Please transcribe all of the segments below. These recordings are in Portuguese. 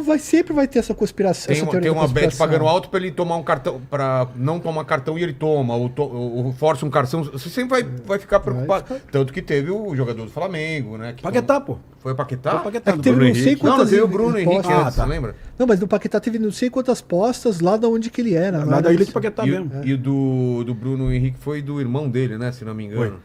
Então sempre vai ter essa conspiração. Tem uma bet pagando alto pra ele tomar um cartão, pra não tomar cartão e ele toma, ou força um cartão. Você sempre vai ficar preocupado. Tanto que teve o jogador do Flamengo, né? Paquetá, pô. Foi o Paquetá? Foi o Paquetá, É que teve não sei quantas... Não, teve o Bruno Henrique antes, tá. lembra? Não, mas no Paquetá teve não sei quantas postas lá de onde que ele era. Lá da ilha de Paquetá E, mesmo. e do Bruno Henrique foi do irmão dele, né? Se não me engano.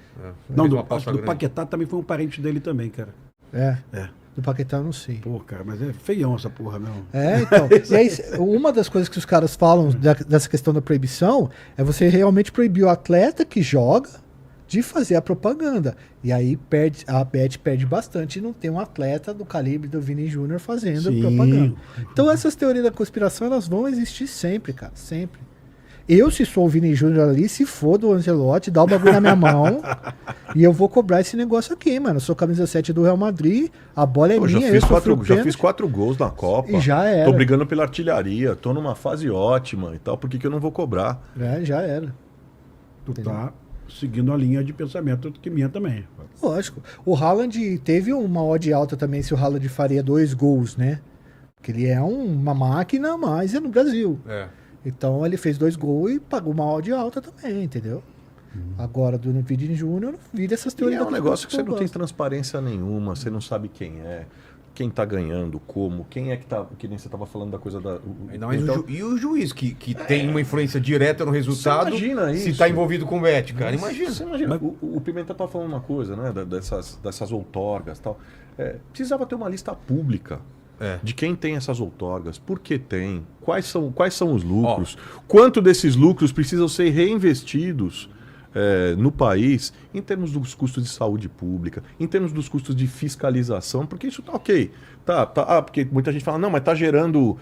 Não, Fez do uma aposta grande. Paquetá também foi um parente dele também, cara. É. É. Do Paquetá eu não sei. Pô, cara, mas é feião essa porra mesmo. É, então. E aí, uma das coisas que os caras falam dessa questão da proibição é você realmente proibir o atleta que joga de fazer a propaganda. E aí a Bet perde bastante e não tem um atleta do calibre do Vini Júnior fazendo propaganda. Então essas teorias da conspiração, elas vão existir sempre, cara. Sempre. Eu, se sou o Vini Júnior ali, se for do Ancelotti, dá o bagulho na minha mão e eu vou cobrar esse negócio aqui, mano. Eu sou camisa 7 do Real Madrid, a bola é minha, já fiz 4 gols na Copa. E já era. Tô brigando pela artilharia, tô numa fase ótima e tal, por que eu não vou cobrar? É, já era. Tu tá seguindo a linha de pensamento que minha também. Lógico. O Haaland teve uma odd alta também se o Haaland faria 2 gols, né? Porque ele é uma máquina, mas é no Brasil. É. Então ele fez 2 gols e pagou uma odd alta também, entendeu? Agora, do Vini Júnior, eu vi dessas E teorias. é um negócio que você não tem transparência nenhuma, você não sabe quem tá ganhando, como, quem é que tá, que nem você tava falando da coisa da... E o juiz, que tem uma influência direta no resultado, você imagina se isso? tá envolvido com o bet, cara, imagina. Você imagina, o Pimenta tá falando uma coisa, né, dessas outorgas e tal. Precisava ter uma lista pública de quem tem essas outorgas, por que tem, quais são os lucros, quanto desses lucros precisam ser reinvestidos no país, em termos dos custos de saúde pública, em termos dos custos de fiscalização, porque isso tá ok. Porque muita gente fala, não, mas tá gerando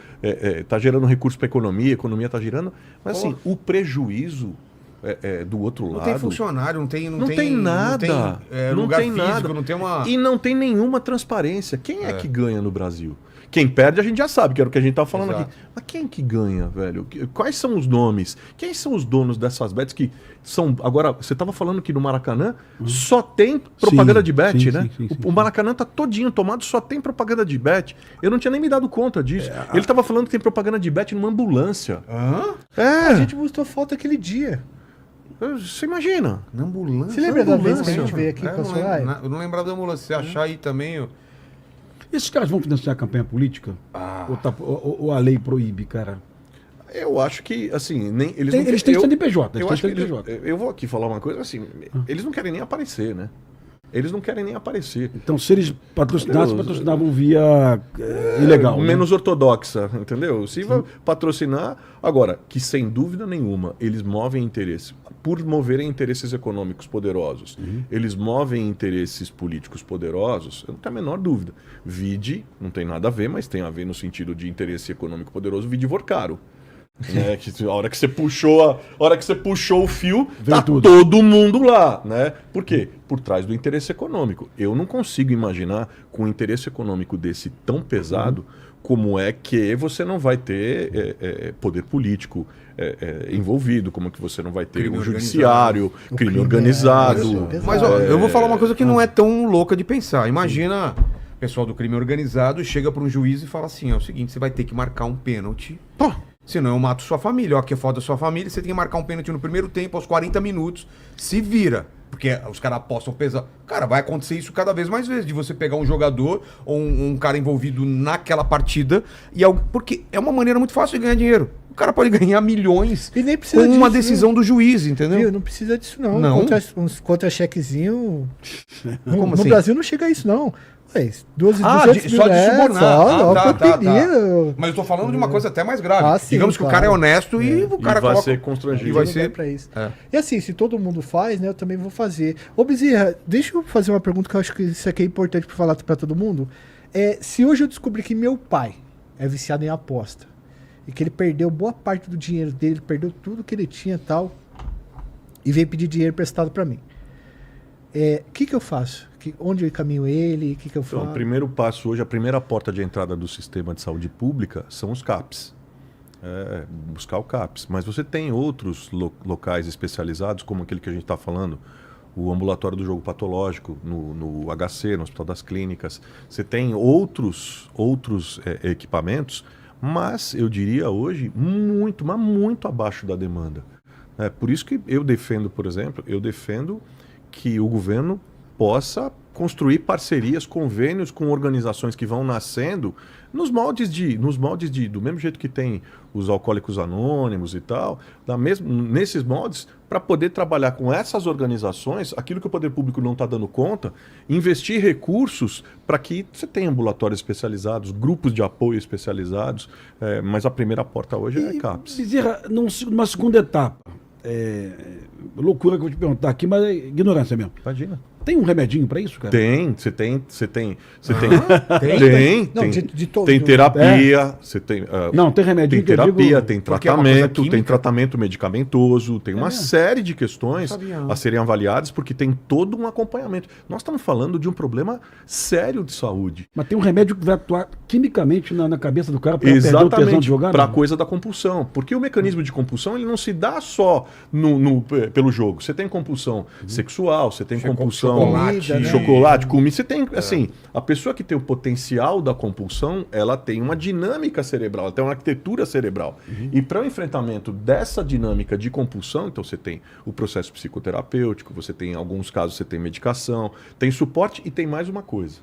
recurso para a economia tá gerando, mas assim, o prejuízo do outro lado... Não tem funcionário, não tem nada. Não tem físico, não tem uma... E não tem nenhuma transparência. Quem é que ganha no Brasil? Quem perde a gente já sabe, que era o que a gente estava falando aqui. Mas quem que ganha, velho? Quais são os nomes? Quem são os donos dessas bets que são... Agora, você estava falando que no Maracanã só tem propaganda de bet, né? O Maracanã tá todinho tomado, só tem propaganda de bet. Eu não tinha nem me dado conta disso. Ele estava falando que tem propaganda de bet numa ambulância. A gente mostrou foto aquele dia. Você imagina. Na ambulância? Você lembra da vez que a gente veio aqui com a Soraya? Eu não lembrava da ambulância. Se achar aí também... Esses caras vão financiar a campanha política? Ou a lei proíbe, cara? Eu acho que, assim, nem eles têm CNPJ. Eu vou aqui falar uma coisa, assim, eles não querem nem aparecer, né? Eles não querem nem aparecer. Então, se eles patrocinavam via ilegal. Menos ortodoxa, entendeu? Se vai patrocinar... Agora, que sem dúvida nenhuma, eles movem interesse. Por moverem interesses econômicos poderosos, eles movem interesses políticos poderosos, eu não tenho a menor dúvida. Vide, não tem nada a ver, mas tem a ver no sentido de interesse econômico poderoso, vide Vorcaro. Né? Que a hora que você puxou o fio, tá todo mundo lá, né? Por quê? Por trás do interesse econômico. Eu não consigo imaginar com um interesse econômico desse tão pesado como é que você não vai ter poder político envolvido, como é que você não vai ter o judiciário, crime organizado. Mas eu vou falar uma coisa que não é tão louca de pensar. Imagina o pessoal do crime organizado chega para um juiz e fala assim, é o seguinte, você vai ter que marcar um pênalti. Senão eu mato sua família. Ó, que é foda da sua família, você tem que marcar um pênalti no primeiro tempo, aos 40 minutos. Se vira. Porque os caras apostam pesado. Cara, vai acontecer isso cada vez mais vezes. De você pegar um jogador ou um cara envolvido naquela partida. Porque é uma maneira muito fácil de ganhar dinheiro. O cara pode ganhar milhões e nem precisa com uma decisão do juiz, entendeu? Viu? Não precisa disso, não. Contra-chequezinho... No assim? Brasil não chega a isso, não. Só de subornar. Mas eu tô falando de uma coisa até mais grave. Sim, digamos que o cara é honesto e o cara vai ser constrangido. E vai ser pra isso. E assim, se todo mundo faz, né, eu também vou fazer. Ô Bezerra, deixa eu fazer uma pergunta que eu acho que isso aqui é importante pra falar pra todo mundo. Se hoje eu descobrir que meu pai é viciado em aposta e que ele perdeu boa parte do dinheiro dele, perdeu tudo que ele tinha e tal, e veio pedir dinheiro emprestado pra mim, o que eu faço? Onde eu encaminho ele? O que eu faço? Então, o primeiro passo hoje, a primeira porta de entrada do sistema de saúde pública são os CAPs. Buscar o CAPs. Mas você tem outros locais especializados, como aquele que a gente está falando, o ambulatório do jogo patológico no HC, no Hospital das Clínicas. Você tem outros equipamentos, mas eu diria hoje muito, mas muito abaixo da demanda. Por isso que eu defendo, por exemplo, que o governo possa construir parcerias, convênios com organizações que vão nascendo nos moldes do mesmo jeito que tem os alcoólicos anônimos e tal, nesses moldes, para poder trabalhar com essas organizações, aquilo que o poder público não está dando conta, investir recursos para que você tenha ambulatórios especializados, grupos de apoio especializados, mas a primeira porta hoje é a CAPS. Bezerra, numa segunda etapa, loucura que eu vou te perguntar aqui, mas é ignorância mesmo. Imagina. Tem um remedinho para isso, cara? Tem Tem terapia, você tem. Não, tem remedinho. Tem terapia, tem porque é uma coisa tratamento, tem química. tratamento medicamentoso, tem uma série de questões a serem avaliadas, porque tem todo um acompanhamento. Nós estamos falando de um problema sério de saúde. Mas tem um remédio que vai atuar quimicamente na cabeça do cara para perder o tesão de jogar? Para a não? coisa da compulsão. Porque o mecanismo de compulsão ele não se dá só pelo jogo. Você tem compulsão sexual, você tem compulsão chocolate, de chocolate, comida. Você tem, assim, a pessoa que tem o potencial da compulsão, ela tem uma dinâmica cerebral, ela tem uma arquitetura cerebral. E para o enfrentamento dessa dinâmica de compulsão, então você tem o processo psicoterapêutico, você tem, em alguns casos, você tem medicação, tem suporte e tem mais uma coisa.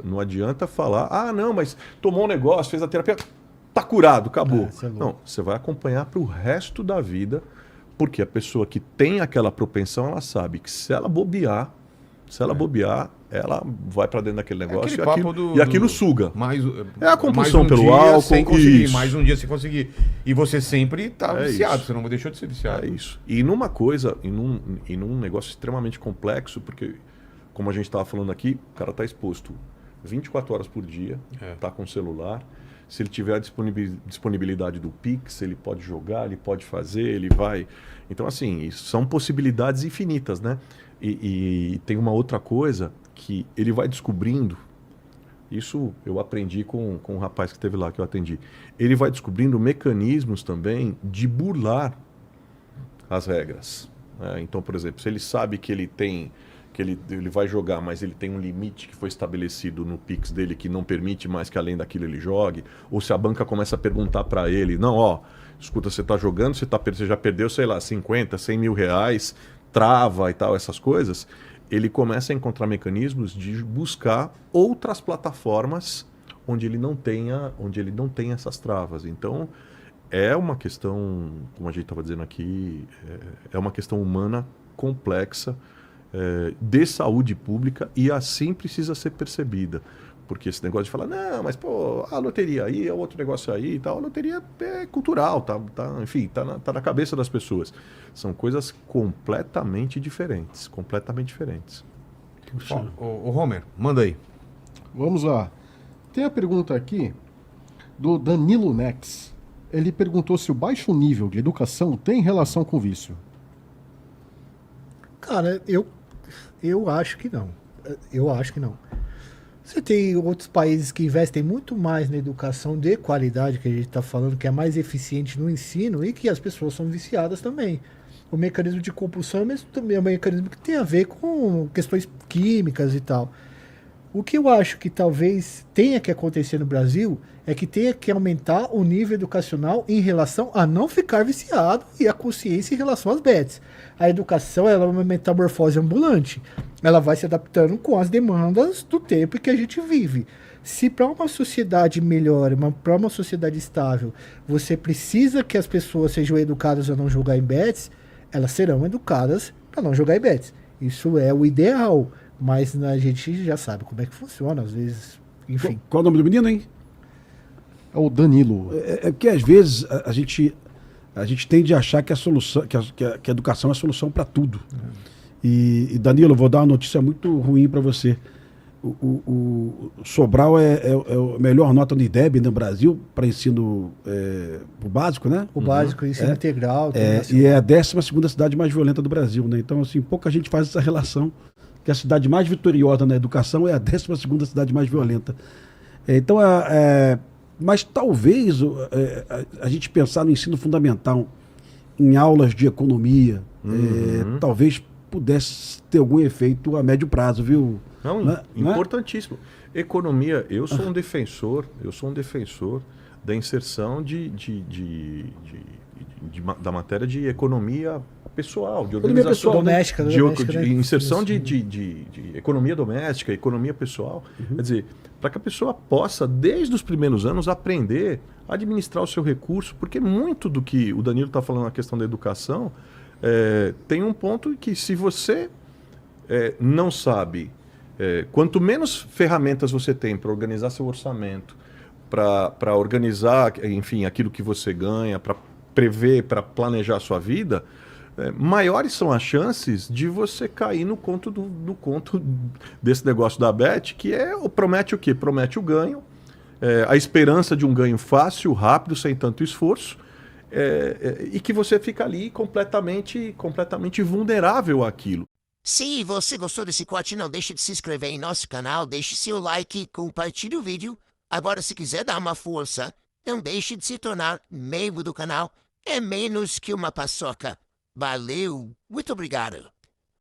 Não adianta falar, não, mas tomou um negócio, fez a terapia, tá curado, acabou. Não, você vai acompanhar para o resto da vida, porque a pessoa que tem aquela propensão, ela sabe que se ela bobear, ela vai para dentro daquele negócio e aquilo suga. É a compulsão pelo álcool. Sem conseguir, mais um dia sem conseguir. E você sempre está viciado, isso. você não deixou de ser viciado. É isso. E numa coisa, e num negócio extremamente complexo, porque, como a gente estava falando aqui, o cara está exposto 24 horas por dia, está com o celular. Se ele tiver a disponibilidade do Pix, ele pode jogar, ele pode fazer, ele vai... Então, assim, são possibilidades infinitas, né? E tem uma outra coisa que ele vai descobrindo, isso eu aprendi com um rapaz que esteve lá, que eu atendi. Ele vai descobrindo mecanismos também de burlar as regras. Então, por exemplo, se ele sabe que ele tem... ele vai jogar, mas ele tem um limite que foi estabelecido no Pix dele que não permite mais que além daquilo ele jogue, ou se a banca começa a perguntar para ele, escuta, você está jogando, você já perdeu, sei lá, 50, 100 mil reais, trava e tal, essas coisas, ele começa a encontrar mecanismos de buscar outras plataformas onde ele não tenha essas travas. Então, é uma questão, como a gente estava dizendo aqui, é uma questão humana complexa, de saúde pública, e assim precisa ser percebida. Porque esse negócio de falar, não, mas pô, a loteria aí é outro negócio aí e tal, a loteria é cultural, enfim, tá na cabeça das pessoas. São coisas completamente diferentes. Ô Homer, manda aí. Vamos lá. Tem a pergunta aqui do Danilo Nex. Ele perguntou se o baixo nível de educação tem relação com vício. Cara, eu acho que não. Você tem outros países que investem muito mais na educação de qualidade, que a gente está falando, que é mais eficiente no ensino, e que as pessoas são viciadas também. O mecanismo de compulsão também é um mecanismo que tem a ver com questões químicas e tal. O que eu acho que talvez tenha que acontecer no Brasil é que tenha que aumentar o nível educacional em relação a não ficar viciado e a consciência em relação às bets. A educação ela é uma metamorfose ambulante. Ela vai se adaptando com as demandas do tempo em que a gente vive. Se para uma sociedade melhor, para uma sociedade estável, você precisa que as pessoas sejam educadas a não jogar em bets, elas serão educadas para não jogar em bets. Isso é o ideal. Mas a gente já sabe como é que funciona, às vezes, enfim. Qual o nome do menino, hein? É o Danilo. É porque às vezes a gente tende a achar que a solução, que a educação é a solução para tudo. E Danilo, eu vou dar uma notícia muito ruim para você. O Sobral é a melhor nota no IDEB no Brasil para ensino o básico, né? O básico, ensino integral. E é a 12ª cidade mais violenta do Brasil, né? Então, assim, pouca gente faz essa relação, que a cidade mais vitoriosa na educação é a 12ª cidade mais violenta. Então, mas talvez a gente pensar no ensino fundamental em aulas de economia, talvez pudesse ter algum efeito a médio prazo, viu? Não, Né? importantíssimo. Economia, eu sou um defensor da inserção da matéria de economia pessoal, de Economia organização pessoal, doméstica, doméstica, né? inserção Isso. de economia doméstica, economia pessoal. Quer dizer, para que a pessoa possa, desde os primeiros anos, aprender a administrar o seu recurso, porque muito do que o Danilo está falando na questão da educação, tem um ponto que se você não sabe, quanto menos ferramentas você tem para organizar seu orçamento, para organizar, enfim, aquilo que você ganha, para prever, para planejar a sua vida, maiores são as chances de você cair no conto conto desse negócio da Beth, que promete o quê? Promete o ganho, a esperança de um ganho fácil, rápido, sem tanto esforço, e que você fica ali completamente vulnerável àquilo. Se você gostou desse corte, não deixe de se inscrever em nosso canal, deixe seu like, compartilhe o vídeo. Agora, se quiser dar uma força, não deixe de se tornar membro do canal. É menos que uma paçoca. Valeu, muito obrigado.